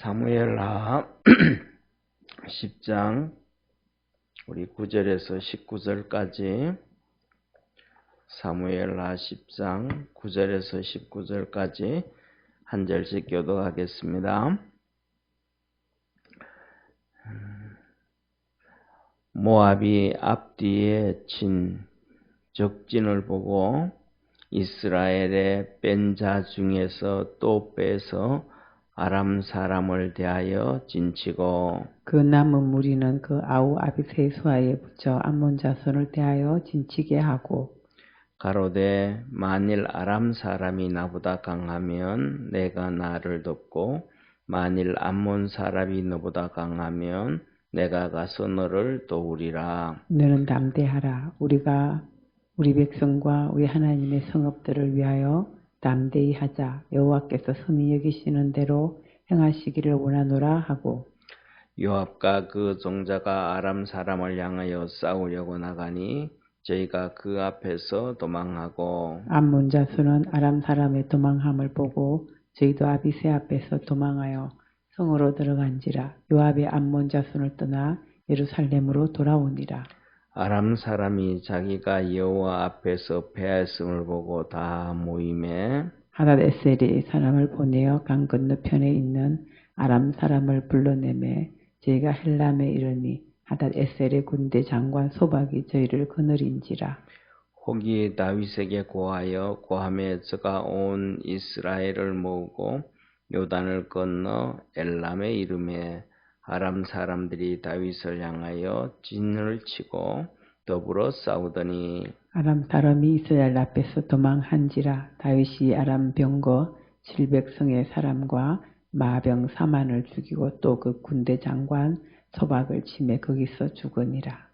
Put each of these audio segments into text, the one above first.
사무엘하 10장 우리 9절에서 19절까지 사무엘하 10장 9절에서 19절까지 한 절씩 교독하겠습니다. 모압이 앞뒤에 친 적진을 보고 이스라엘의 뺀 자 중에서 또 빼서 아람 사람을 대하여 진치고 그 남은 무리는 그 아우 아비새의 수하에 붙여 암몬 자손을 대하여 진치게 하고 가로되 만일 아람 사람이 나보다 강하면 내가 나를 돕고 만일 암몬 사람이 너보다 강하면 내가 가서 너를 도우리라. 너는 담대하라. 우리가 우리 백성과 우리 하나님의 성읍들을 위하여 담대히 하자. 여호와께서 선히 여기시는 대로 행하시기를 원하노라 하고 요압과 그 종자가 아람 사람을 향하여 싸우려고 나가니 저희가 그 앞에서 도망하고 암몬 자손은 아람 사람의 도망함을 보고 저희도 아비새 앞에서 도망하여 성으로 들어간지라. 요압의 암몬 자손을 떠나 예루살렘으로 돌아오니라. 아람 사람이 자기가 여호와 앞에서 패하였음을 보고 다 모임에 하닷에셀이 사람을 보내어 강 건너편에 있는 아람 사람을 불러내매 저희가 헬람에 이르니 하닷에셀의 군대 장관 소박이 저희를 거느린지라. 혹이 다윗에게 고하여 고함에 저가 온 이스라엘을 모으고 요단을 건너 엘람에 이르매 아람 사람들이 다윗을 향하여 진을 치고 더불어 싸우더니 아람 사람이 이스라엘 앞에서 도망한지라. 다윗이 아람 병거 700성의 사람과 마병 4만을 죽이고 또 그 군대 장관 소박을 치매 거기서 죽으니라.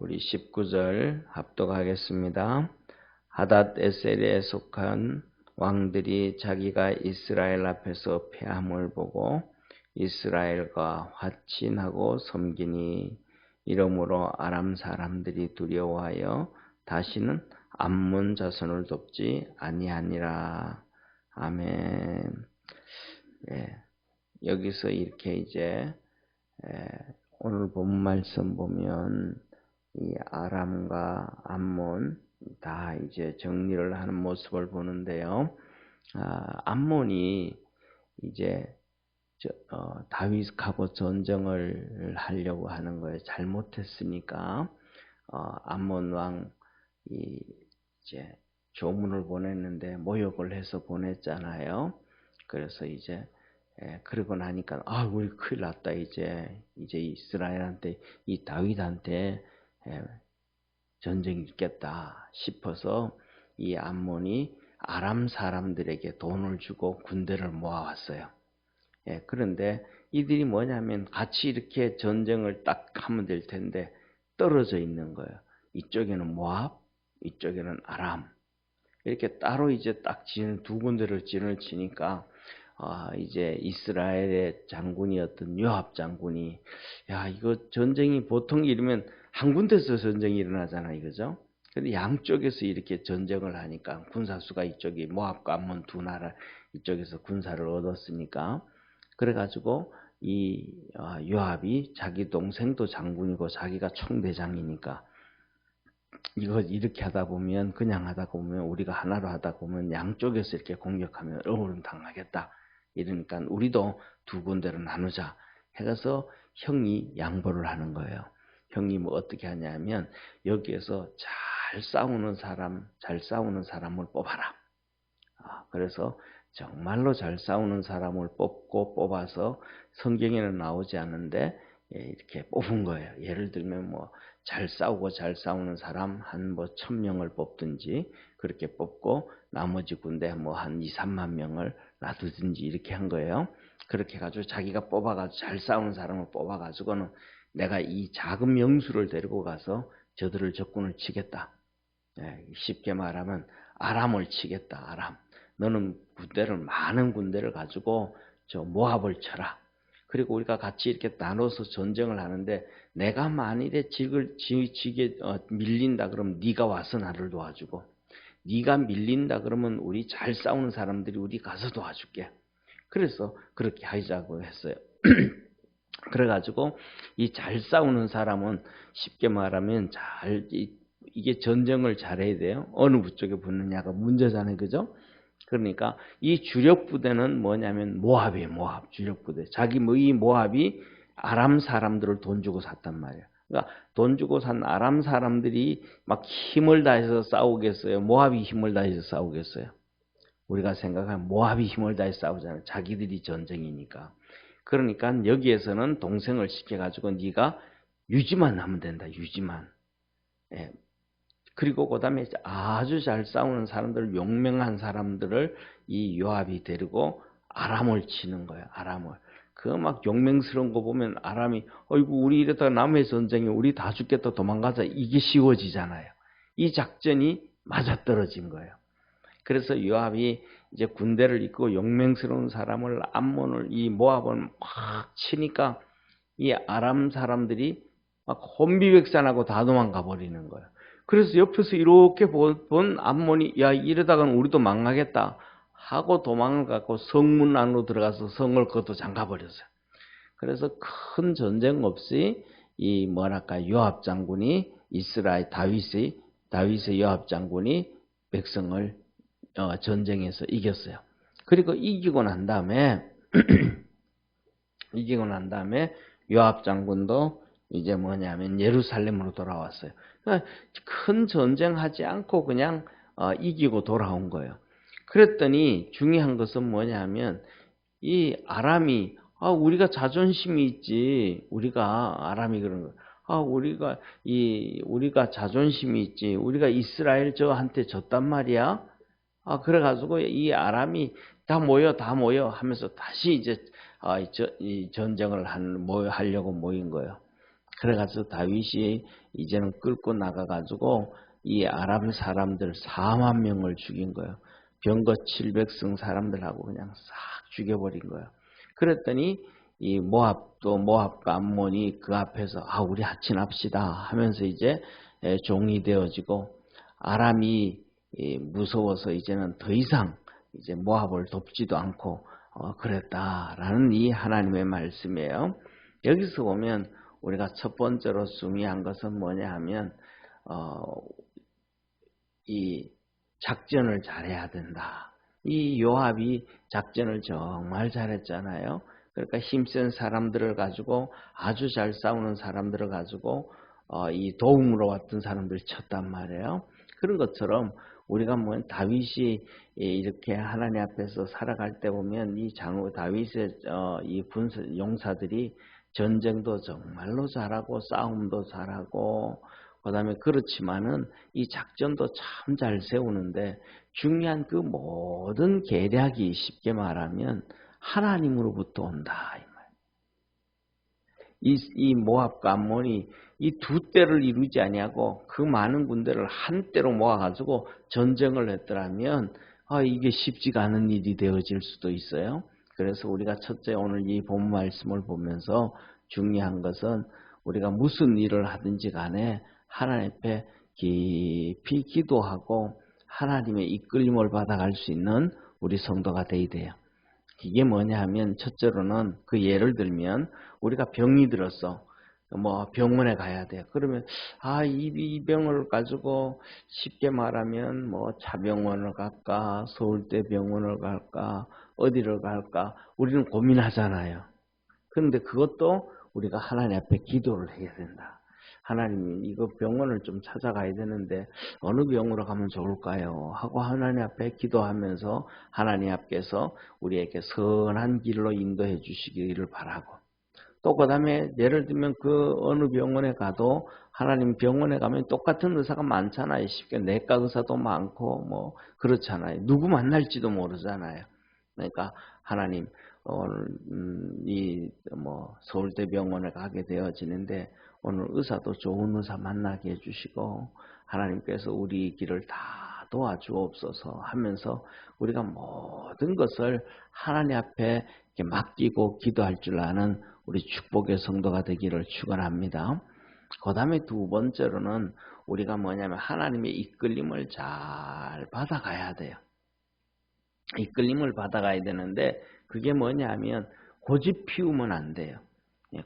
우리 19절 합독하겠습니다. 하닷에셀에 속한 왕들이 자기가 이스라엘 앞에서 패함을 보고 이스라엘과 화친하고 섬기니 이러므로 아람 사람들이 두려워하여 다시는 암몬 자손을 돕지 아니하니라. 아멘. 예, 여기서 이렇게 이제 오늘 본 말씀 보면 이 아람과 암몬 다 이제 정리를 하는 모습을 보는데요. 암몬이 이제 다윗하고 전쟁을 하려고 하는 거예요. 잘못했으니까 암몬 왕이 이제 조문을 보냈는데 모욕을 해서 보냈잖아요. 그래서 이제 그러고 나니까 우리 큰일 났다. 이제 이스라엘한테 이 다윗한테 전쟁이 있겠다 싶어서 이 암몬이 아람 사람들에게 돈을 주고 군대를 모아왔어요. 그런데 이들이 뭐냐면 같이 이렇게 전쟁을 딱 하면 될 텐데 떨어져 있는 거예요. 이쪽에는 모압, 이쪽에는 아람. 이렇게 따로 이제 딱 두 군데를 진을 치니까 이제 이스라엘의 장군이었던 요압 장군이 이거 전쟁이 보통 이러면 한 군데서 전쟁이 일어나잖아 이거죠. 근데 양쪽에서 이렇게 전쟁을 하니까 군사수가 이쪽이 모압과 암몬 두 나라 이쪽에서 군사를 얻었으니까 그래가지고 이 요압이 자기 동생도 장군이고 자기가 총대장이니까 이거 이렇게 하다 보면 그냥 하다 보면 우리가 하나로 하다 보면 양쪽에서 이렇게 공격하면 어려움 당하겠다. 이러니까 우리도 두 군데로 나누자 해서 형이 양보를 하는 거예요. 형이 뭐 어떻게 하냐면 여기에서 잘 싸우는 사람을 뽑아라. 그래서 정말로 잘 싸우는 사람을 뽑아서 성경에는 나오지 않는데 이렇게 뽑은 거예요. 예를 들면 뭐 잘 싸우고 잘 싸우는 사람 한 1000명을 뽑든지 그렇게 뽑고 나머지 군대 한 2-3만 명을 놔두든지 이렇게 한 거예요. 그렇게 해가지고 자기가 뽑아가지고 잘 싸우는 사람을 뽑아가지고는 내가 이 작은 명수를 데리고 가서 저들을 적군을 치겠다. 쉽게 말하면 아람을 치겠다. 아람. 너는 많은 군대를 가지고 저 모압을 쳐라. 그리고 우리가 같이 이렇게 나눠서 전쟁을 하는데 내가 만일에 지게 밀린다 그러면 네가 와서 나를 도와주고 네가 밀린다 그러면 우리 잘 싸우는 사람들이 우리 가서 도와줄게. 그래서 그렇게 하자고 했어요. 그래가지고 이 잘 싸우는 사람은 쉽게 말하면 이게 전쟁을 잘해야 돼요. 어느 부쪽에 붙느냐가 문제잖아요, 그죠? 그러니까 이 주력 부대는 뭐냐면 모압이에요. 모압 주력 부대. 이 모압이 아람 사람들을 돈 주고 샀단 말이에요. 그러니까 돈 주고 산 아람 사람들이 막 힘을 다해서 싸우겠어요? 모압이 힘을 다해서 싸우겠어요? 우리가 생각하면 모압이 힘을 다해서 싸우잖아요. 자기들이 전쟁이니까. 그러니까 여기에서는 동생을 시켜가지고 네가 유지만 하면 된다. 유지만. 예. 그리고 그다음에 아주 잘 싸우는 사람들, 용맹한 사람들을 이 요압이 데리고 아람을 치는 거예요. 아람을. 그 막 용맹스러운 거 보면 아람이 어이구 우리 이러다가 남의 전쟁에 우리 다 죽겠다 도망가자 이게 쉬워지잖아요. 이 작전이 맞아떨어진 거예요. 그래서 요압이 이제 군대를 이끌고 용맹스러운 사람을 암몬을 이 모압을 막 치니까 이 아람 사람들이 막 혼비백산하고 다 도망가 버리는 거예요. 그래서 옆에서 이렇게 본 암몬이 야 이러다가는 우리도 망하겠다 하고 도망을 갖고 성문 안으로 들어가서 성을 걷어 잠가 버렸어요. 그래서 큰 전쟁 없이 이 뭐랄까 요압 장군이 이스라엘 다윗의 요압 장군이 백성을 전쟁에서 이겼어요. 그리고 이기고 난 다음에 요압 장군도 이제 뭐냐면 예루살렘으로 돌아왔어요. 그러니까 큰 전쟁하지 않고 그냥 이기고 돌아온 거예요. 그랬더니 중요한 것은 뭐냐면 이 아람이 우리가 자존심이 있지. 아람이 그런 거. 우리가 자존심이 있지. 우리가 이스라엘 저한테 졌단 말이야. 그래가지고 이 아람이 다 모여 하면서 다시 이제 이 전쟁을 하려고 모인 거예요. 그래가지고 다윗이 이제는 끌고 나가가지고 이 아람 사람들 4만 명을 죽인 거예요. 병거 700성 사람들하고 그냥 싹 죽여버린 거예요. 그랬더니 이 모압과 암몬이 그 앞에서 우리 하친합시다 하면서 이제 종이 되어지고 아람이 무서워서 이제는 더 이상 이제 모압을 돕지도 않고 그랬다라는 이 하나님의 말씀이에요. 여기서 보면 우리가 첫 번째로 중요한 것은 뭐냐 하면 이 작전을 잘해야 된다. 이 요압이 작전을 정말 잘했잖아요. 그러니까 힘센 사람들을 가지고 아주 잘 싸우는 사람들을 가지고 이 도움으로 왔던 사람들을 쳤단 말이에요. 그런 것처럼 우리가 다윗이 이렇게 하나님 앞에서 살아갈 때 보면 이 다윗의 이 용사들이 전쟁도 정말로 잘하고 싸움도 잘하고 그다음에 그렇지만은 이 작전도 참 잘 세우는데 중요한 그 모든 계략이 쉽게 말하면 하나님으로부터 온다. 이 모압과 암몬이 이 두 때를 이루지 아니하고 그 많은 군대를 한 때로 모아가지고 전쟁을 했더라면 이게 쉽지가 않은 일이 되어질 수도 있어요. 그래서 우리가 첫째 오늘 이 본 말씀을 보면서 중요한 것은 우리가 무슨 일을 하든지 간에 하나님 앞에 깊이 기도하고 하나님의 이끌림을 받아갈 수 있는 우리 성도가 되어야 돼요. 이게 뭐냐 하면 첫째로는 그 예를 들면 우리가 병이 들었어. 병원에 가야 돼. 그러면 이 병을 가지고 쉽게 말하면 차병원을 갈까 서울대 병원을 갈까 어디를 갈까 우리는 고민하잖아요. 그런데 그것도 우리가 하나님 앞에 기도를 해야 된다. 하나님 이거 병원을 좀 찾아가야 되는데 어느 병으로 가면 좋을까요? 하고 하나님 앞에 기도하면서 하나님 앞에서 우리에게 선한 길로 인도해 주시기를 바라고 또 그 다음에 예를 들면 그 어느 병원에 가도 하나님 병원에 가면 똑같은 의사가 많잖아요. 쉽게 내과 의사도 많고 그렇잖아요. 누구 만날지도 모르잖아요. 그러니까 하나님 오늘 서울대 병원에 가게 되어지는데 오늘 의사도 좋은 의사 만나게 해주시고 하나님께서 우리 길을 다 도와주옵소서 하면서 우리가 모든 것을 하나님 앞에 이렇게 맡기고 기도할 줄 아는 우리 축복의 성도가 되기를 축원합니다. 그 다음에 두 번째로는 우리가 뭐냐면 하나님의 이끌림을 잘 받아가야 돼요. 이끌림을 받아가야 되는데 그게 뭐냐면 고집 피우면 안 돼요.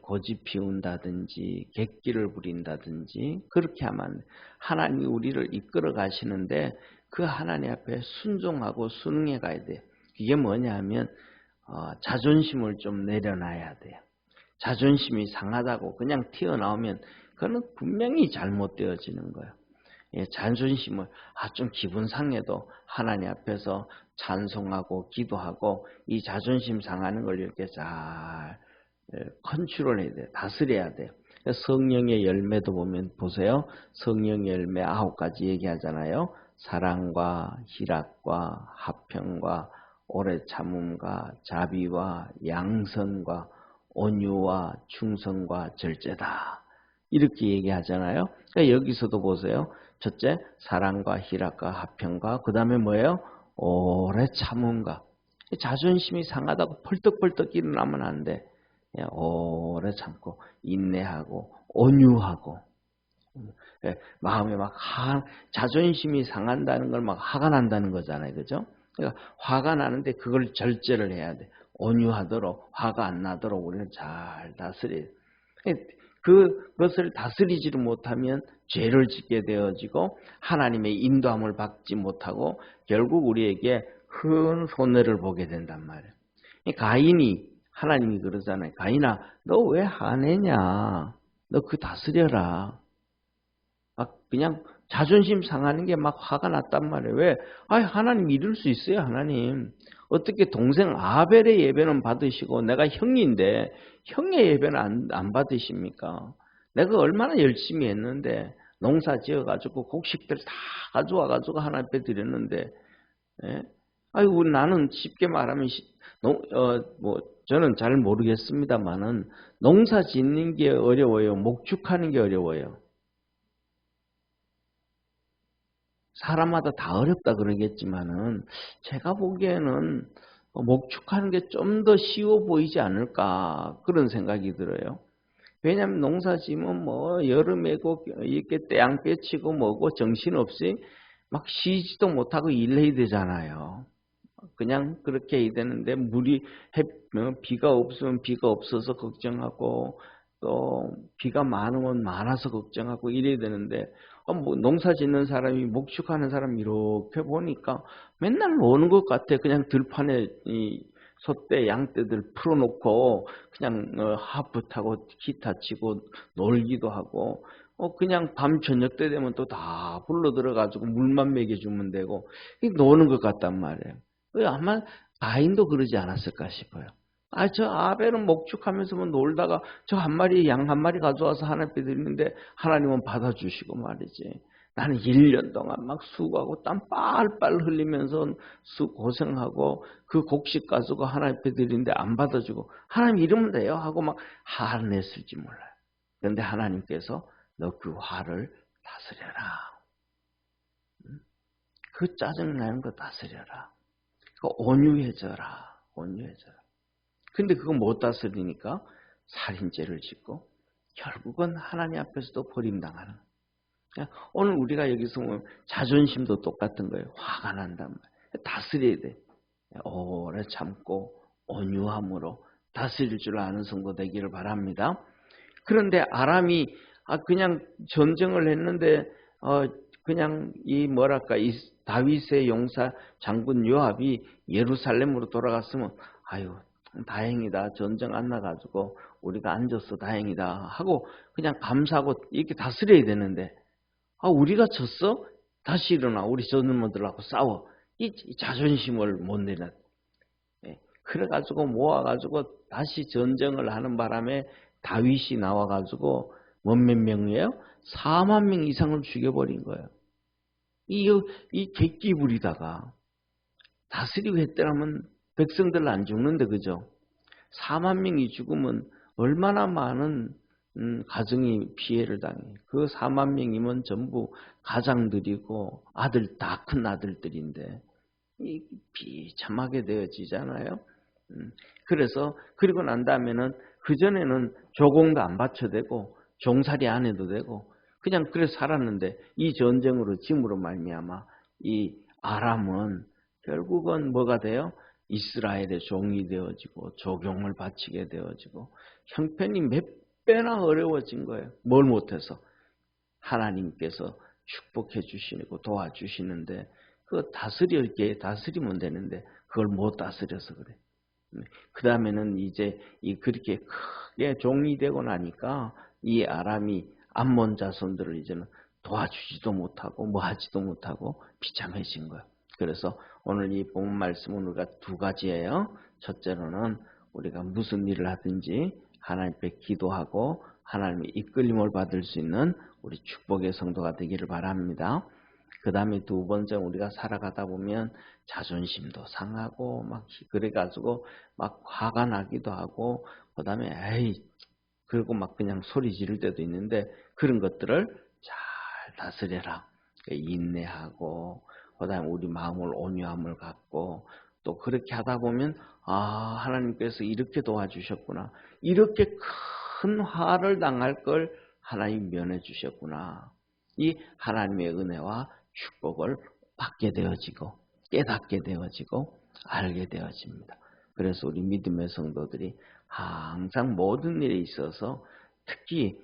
고집 피운다든지 객기를 부린다든지 그렇게 하면 안 돼요. 하나님이 우리를 이끌어 가시는데 그 하나님 앞에 순종하고 순응해 가야 돼요. 이게 뭐냐면 자존심을 좀 내려놔야 돼요. 자존심이 상하다고 그냥 튀어나오면 그거는 분명히 잘못되어지는 거예요. 자존심을 좀 기분 상해도 하나님 앞에서 찬송하고 기도하고 이 자존심 상하는 걸 이렇게 잘 컨트롤해야 돼요. 다스려야 돼요. 성령의 열매도 보면 보세요. 성령의 열매 9가지 얘기하잖아요. 사랑과 희락과 화평과 오래 참음과 자비와 양선과 온유와 충성과 절제다. 이렇게 얘기하잖아요. 그러니까 여기서도 보세요. 첫째, 사랑과 희락과 화평과 그 다음에 뭐예요? 오래 참음과. 자존심이 상하다고 펄떡펄떡 일어나면 안 돼. 오래 참고 인내하고 온유하고. 마음에 막 자존심이 상한다는 걸 막 화가 난다는 거잖아요. 그죠? 그러니까 화가 나는데 그걸 절제를 해야 돼. 온유하도록 화가 안 나도록 우리는 잘 다스려야 돼. 그것을 다스리지를 못하면 죄를 짓게 되어지고 하나님의 인도함을 받지 못하고 결국 우리에게 큰 손해를 보게 된단 말이에요. 가인이 하나님이 그러잖아요. 가인아, 너 왜 화내냐? 너 그 다스려라. 막 그냥 자존심 상하는 게 막 화가 났단 말이에요. 왜? 하나님 이럴 수 있어요, 하나님. 어떻게 동생 아벨의 예배는 받으시고 내가 형인데 형의 예배는 안 받으십니까? 내가 얼마나 열심히 했는데 농사 지어가지고 곡식들 다 가져와가지고 하나님 앞에 드렸는데, 예? 아이고 나는 쉽게 말하면 저는 잘 모르겠습니다만은 농사 짓는 게 어려워요, 목축하는 게 어려워요. 사람마다 다 어렵다 그러겠지만은 제가 보기에는 목축하는 게 좀 더 쉬워 보이지 않을까 그런 생각이 들어요. 왜냐하면 농사 지면 뭐 여름에고 이렇게 떼양 빼치고 뭐고 정신없이 막 쉬지도 못하고 일해야 되잖아요. 그냥 그렇게 해야 되는데 비가 없으면 비가 없어서 걱정하고 또 비가 많으면 많아서 걱정하고 이래야 되는데 뭐 농사 짓는 사람이 목축하는 사람 이렇게 보니까 맨날 노는 것 같아. 그냥 들판에 이 소떼 양떼들 풀어놓고 그냥 하프 타고 기타 치고 놀기도 하고 그냥 밤 저녁 때 되면 또 다 불러 들어가지고 물만 먹여주면 되고 노는 것 같단 말이에요. 아마 가인도 그러지 않았을까 싶어요. 저 아벨은 목축하면서 놀다가 저 한 마리 양 한 마리 가져와서 하나님께 드리는데 하나님은 받아주시고 말이지. 나는 1년 동안 막 수고하고 땀 빨빨 흘리면서 고생하고 그 곡식 가지고 하나님께 드리는데 안 받아주고 하나님 이러면 돼요 하고 막 화를 냈을지 몰라요. 그런데 하나님께서 너 그 화를 다스려라. 그 짜증나는 거 다스려라. 온유해져라. 온유해져라. 근데 그거 못 다스리니까 살인죄를 짓고 결국은 하나님 앞에서도 버림당하는 거예요. 오늘 우리가 여기서 보면 자존심도 똑같은 거예요. 화가 난단 말이에요. 다스려야 돼. 오래 참고 온유함으로 다스릴 줄 아는 성도 되기를 바랍니다. 그런데 아람이 그냥 전쟁을 했는데 그냥 이 다윗의 용사 장군 요압이 예루살렘으로 돌아갔으면 아유 다행이다, 전쟁 안 나가지고 우리가 앉아서 다행이다 하고 그냥 감사하고 이렇게 다스려야 되는데 우리가 졌어? 다시 일어나 우리 전우들하고 싸워. 이 자존심을 못 내는. 그래가지고 모아가지고 다시 전쟁을 하는 바람에 다윗이 나와가지고 몇 명이에요? 4만 명 이상을 죽여버린 거예요. 이 객기 부리다가 다스리고 했더라면 백성들 안 죽는데 그죠? 4만 명이 죽으면 얼마나 많은 가정이 피해를 당해. 그 4만 명이면 전부 가장들이고 아들 다 큰 아들들인데 비참하게 되어지잖아요. 그래서 그리고 난 다음에는 그전에는 조공도 안 바쳐도 되고 종살이 안 해도 되고 그냥 그래 살았는데 이 전쟁으로 짐으로 말미암아 이 아람은 결국은 뭐가 돼요? 이스라엘의 종이 되어지고 조경을 바치게 되어지고 형편이 몇 배나 어려워진 거예요. 뭘 못해서? 하나님께서 축복해 주시고 도와주시는데 그 다스리면 되는데 그걸 못 다스려서 그래. 그 다음에는 이제 그렇게 크게 종이 되고 나니까 이 아람이 암몬 자손들을 이제는 도와주지도 못하고 뭐 하지도 못하고 비참해진 거예요. 그래서 오늘 이 본문 말씀은 우리가 두 가지예요. 첫째로는 우리가 무슨 일을 하든지 하나님께 기도하고 하나님의 이끌림을 받을 수 있는 우리 축복의 성도가 되기를 바랍니다. 그 다음에 두 번째, 우리가 살아가다 보면 자존심도 상하고 막 그래가지고 막 화가 나기도 하고 그 다음에 그리고 막 그냥 소리 지를 때도 있는데 그런 것들을 잘 다스려라. 인내하고 그 다음에 우리 마음을 온유함을 갖고 또 그렇게 하다 보면 하나님께서 이렇게 도와주셨구나. 이렇게 큰 화를 당할 걸 하나님 면해 주셨구나. 이 하나님의 은혜와 축복을 받게 되어지고 깨닫게 되어지고 알게 되어집니다. 그래서 우리 믿음의 성도들이 항상 모든 일에 있어서 특히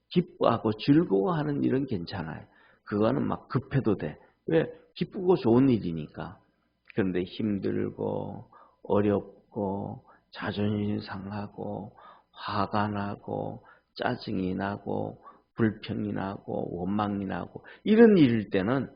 기뻐하고 즐거워하는 일은 괜찮아요. 그거는 막 급해도 돼. 왜? 기쁘고 좋은 일이니까. 그런데 힘들고 어렵고 자존심이 상하고 화가 나고 짜증이 나고 불평이 나고 원망이 나고 이런 일일 때는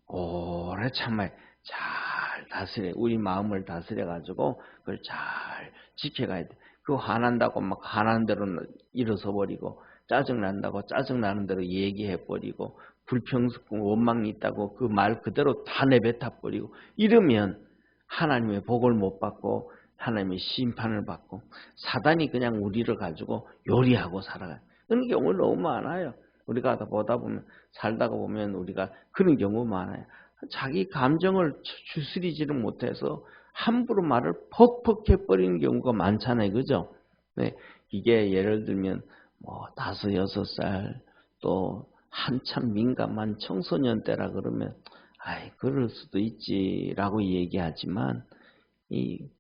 오래 참아야 잘 다스려, 우리 마음을 다스려 가지고 그걸 잘 지켜가야 돼. 그 화난다고 막 화난 대로 일어서 버리고 짜증 난다고 짜증 나는 대로 얘기해 버리고 불평스럽고 원망이 있다고 그 말 그대로 다 내뱉어 버리고 이러면 하나님의 복을 못 받고 하나님의 심판을 받고 사단이 그냥 우리를 가지고 요리하고 살아가요. 그런 경우 너무 많아요. 우리가 보다 보면 살다가 보면 우리가 그런 경우 많아요. 자기 감정을 추스리지를 못해서 함부로 말을 퍽퍽 해버리는 경우가 많잖아요. 그죠? 네, 이게 예를 들면 5, 6살 또 한참 민감한 청소년 때라 그러면 그럴 수도 있지라고 얘기하지만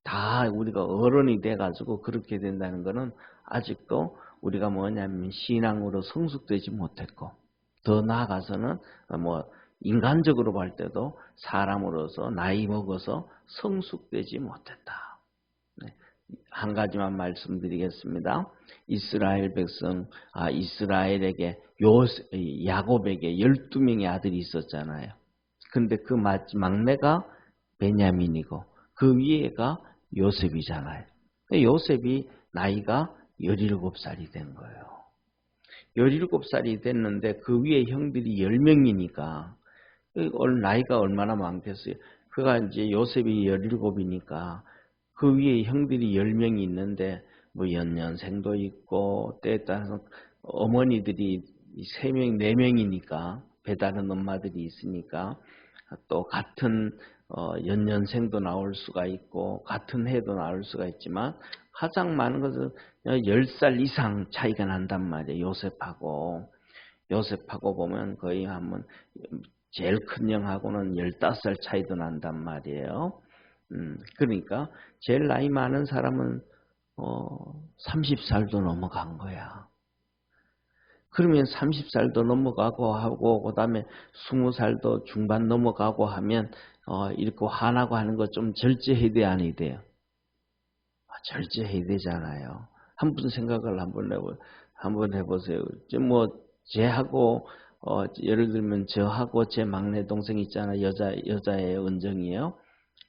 다 우리가 어른이 돼가지고 그렇게 된다는 것은 아직도 우리가 뭐냐면 신앙으로 성숙되지 못했고 더 나아가서는 인간적으로 볼 때도 사람으로서 나이 먹어서 성숙되지 못했다. 네. 한 가지만 말씀드리겠습니다. 이스라엘 백성, 이스라엘에게 야곱에게 12명의 아들이 있었잖아요. 근데 그 막내가 베냐민이고 그 위에가 요셉이잖아요. 요셉이 나이가 17살이 된 거예요. 17살이 됐는데 그 위에 형들이 10명이니까 나이가 얼마나 많겠어요. 그가 이제 요셉이 17이니까 그 위에 형들이 10명이 있는데 연년생도 있고 때에 따라서 어머니들이 3명, 4명이니까 배다른 엄마들이 있으니까 또 같은 연년생도 나올 수가 있고 같은 해도 나올 수가 있지만 가장 많은 것은 10살 이상 차이가 난단 말이에요. 요셉하고 보면 거의 한번 제일 큰 형하고는 15살 차이도 난단 말이에요. 그러니까 제일 나이 많은 사람은 30살도 넘어간 거야. 그러면 30살도 넘어가고 하고 그다음에 20살도 중반 넘어가고 하면 이렇게 화나고 하는 거 좀 절제해야 돼, 아니 돼요? 절제해야 되잖아요. 한번 생각을 한번 해보세요. 쟤하고 예를 들면 저하고 제 막내 동생 있잖아요. 여자의 은정이에요.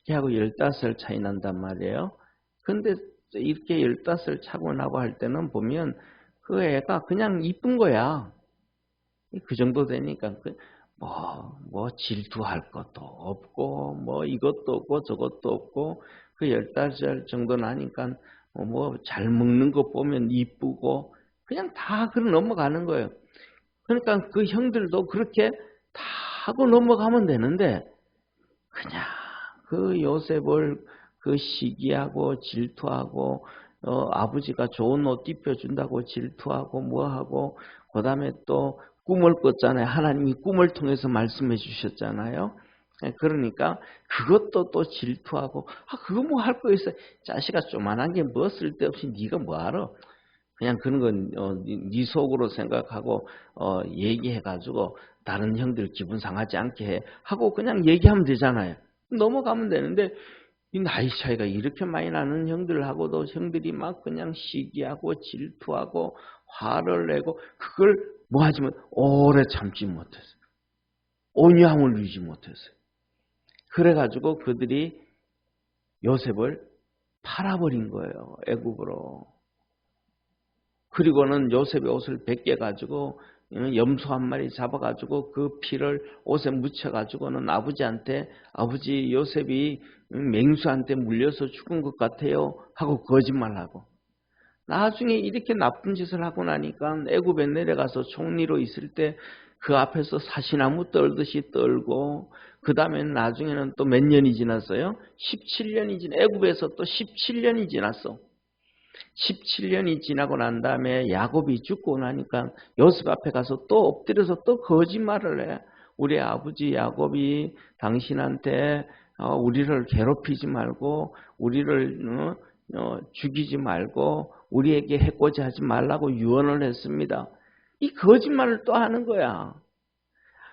걔하고 15살 차이 난단 말이에요. 근데 이렇게 15살 차고 나고 할 때는 보면 그 애가 그냥 이쁜 거야. 그 정도 되니까 질투할 것도 없고 이것도 없고 저것도 없고 그 15살 정도 나니까 잘 먹는 거 보면 이쁘고 그냥 다 그런 넘어가는 거예요. 그러니까 그 형들도 그렇게 다 하고 넘어가면 되는데 그냥 그 요셉을 시기하고 질투하고 아버지가 좋은 옷 입혀준다고 질투하고 뭐하고 그 다음에 또 꿈을 꿨잖아요. 하나님이 꿈을 통해서 말씀해 주셨잖아요. 그러니까 그것도 또 질투하고, 그거 뭐 할 거 있어. 자식아, 조만한 게 뭐 쓸데없이 네가 뭐 알아. 그냥 그런 건 네 속으로 생각하고 얘기해가지고 다른 형들 기분 상하지 않게 해 하고 그냥 얘기하면 되잖아요. 넘어가면 되는데, 이 나이 차이가 이렇게 많이 나는 형들하고도 형들이 막 그냥 시기하고 질투하고 화를 내고, 그걸 뭐 하지만 오래 참지 못했어요. 온유함을 유지 못했어요. 그래가지고 그들이 요셉을 팔아버린 거예요. 애굽으로. 그리고는 요셉의 옷을 벗겨가지고 염소 한 마리 잡아가지고 그 피를 옷에 묻혀가지고는 아버지한테, 아버지 요셉이 맹수한테 물려서 죽은 것 같아요 하고 거짓말하고, 나중에 이렇게 나쁜 짓을 하고 나니까 애굽에 내려가서 총리로 있을 때 그 앞에서 사시나무 떨듯이 떨고, 그 다음에 나중에는 또 몇 년이 지났어요? 17년이 애굽에서 또 17년이 지났어. 17년이 지나고 난 다음에 야곱이 죽고 나니까 요셉 앞에 가서 또 엎드려서 또 거짓말을 해. 우리 아버지 야곱이 당신한테 우리를 괴롭히지 말고 우리를 죽이지 말고 우리에게 해코지 하지 말라고 유언을 했습니다. 이 거짓말을 또 하는 거야.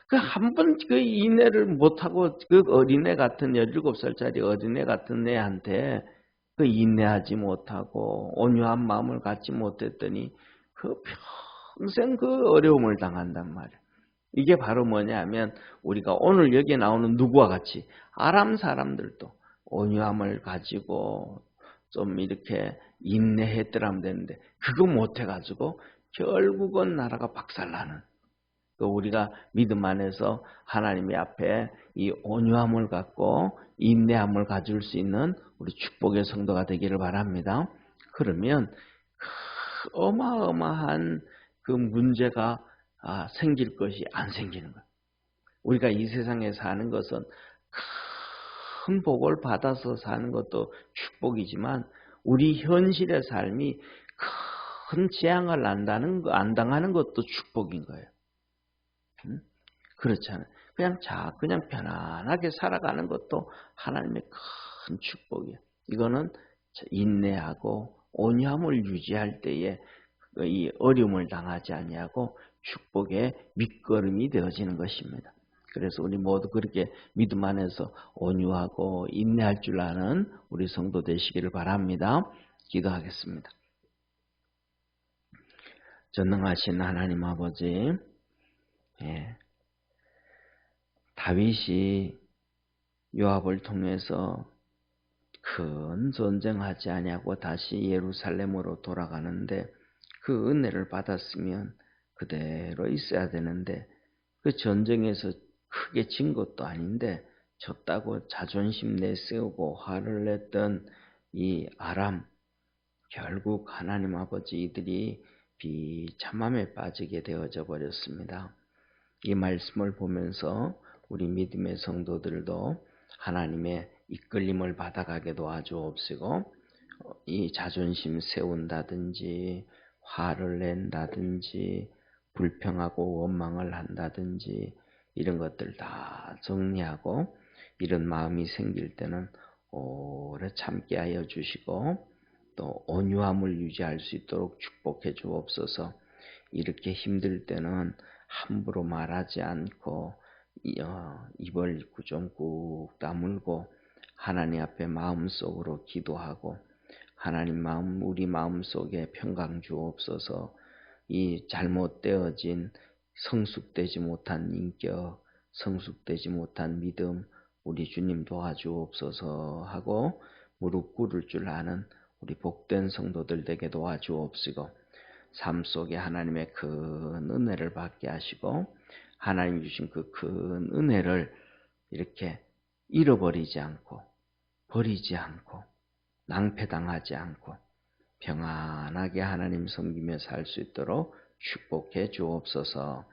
그 한 번 그 인내를 못하고 그 어린애 같은 17살짜리 어린애 같은 애한테 그 인내하지 못하고 온유한 마음을 갖지 못했더니 그 평생 그 어려움을 당한단 말이에요. 이게 바로 뭐냐면 우리가 오늘 여기에 나오는 누구와 같이 아람 사람들도 온유함을 가지고 좀 이렇게 인내했더라면 되는데, 그거 못해가지고 결국은 나라가 박살나는, 우리가 믿음 안에서 하나님의 앞에 이 온유함을 갖고 인내함을 가질 수 있는 우리 축복의 성도가 되기를 바랍니다. 그러면 어마어마한 그 문제가 생길 것이 안 생기는 거예요. 우리가 이 세상에 사는 것은 큰 복을 받아서 사는 것도 축복이지만 우리 현실의 삶이 큰 재앙을 안 당하는 것도 축복인 거예요. 그렇잖아요. 그냥 편안하게 살아가는 것도 하나님의 큰 축복이에요. 이거는 인내하고 온유함을 유지할 때에 이 어려움을 당하지 아니하고 축복의 밑거름이 되어지는 것입니다. 그래서 우리 모두 그렇게 믿음 안에서 온유하고 인내할 줄 아는 우리 성도 되시기를 바랍니다. 기도하겠습니다. 전능하신 하나님 아버지, 다윗이 요압을 통해서 큰 전쟁하지 아니하고 다시 예루살렘으로 돌아가는데, 그 은혜를 받았으면 그대로 있어야 되는데, 그 전쟁에서 크게 진 것도 아닌데 졌다고 자존심 내세우고 화를 냈던 이 아람, 결국 하나님 아버지 이들이 비참함에 빠지게 되어져 버렸습니다. 이 말씀을 보면서 우리 믿음의 성도들도 하나님의 이끌림을 받아가게 도와주옵시고, 이 자존심 세운다든지 화를 낸다든지 불평하고 원망을 한다든지 이런 것들 다 정리하고, 이런 마음이 생길 때는 오래 참게 하여 주시고 또 온유함을 유지할 수 있도록 축복해 주옵소서. 이렇게 힘들 때는 함부로 말하지 않고 입을 좀 꾹 다물고 하나님 앞에 마음속으로 기도하고, 하나님 마음, 우리 마음속에 평강 주옵소서. 이 잘못되어진 성숙되지 못한 인격, 성숙되지 못한 믿음 우리 주님 도와주옵소서 하고, 무릎 꿇을 줄 아는 우리 복된 성도들 되게 도와주옵시고, 삶 속에 하나님의 큰 은혜를 받게 하시고, 하나님 주신 그 큰 은혜를 이렇게 잃어버리지 않고 버리지 않고 낭패당하지 않고 평안하게 하나님 섬기며 살 수 있도록 축복해 주옵소서.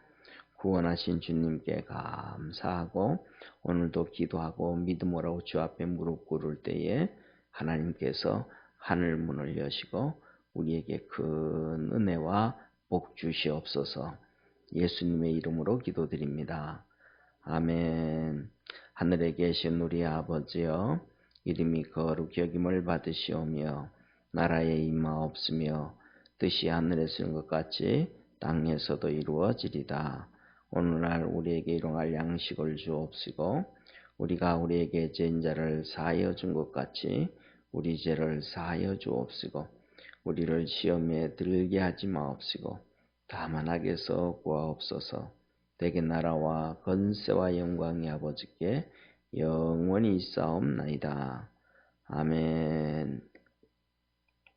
구원하신 주님께 감사하고 오늘도 기도하고 믿음으로 주 앞에 무릎 꿇을 때에 하나님께서 하늘 문을 여시고 우리에게 큰 은혜와 복 주시옵소서. 예수님의 이름으로 기도드립니다. 아멘. 하늘에 계신 우리 아버지여, 이름이 거룩히 여김을 받으시오며 나라에 임하옵시며 뜻이 하늘에서 이룬 것 같이 땅에서도 이루어지리다. 오늘날 우리에게 일용할 양식을 주옵시고 우리가 우리에게 죄인 자를 사하여 준 것 같이 우리 죄를 사하여 주옵시고 우리를 시험에 들게 하지 마옵시고 다만 악에서 구하옵소서. 대개 나라와 건세와 영광이 아버지께 영원히 있사옵나이다. 아멘.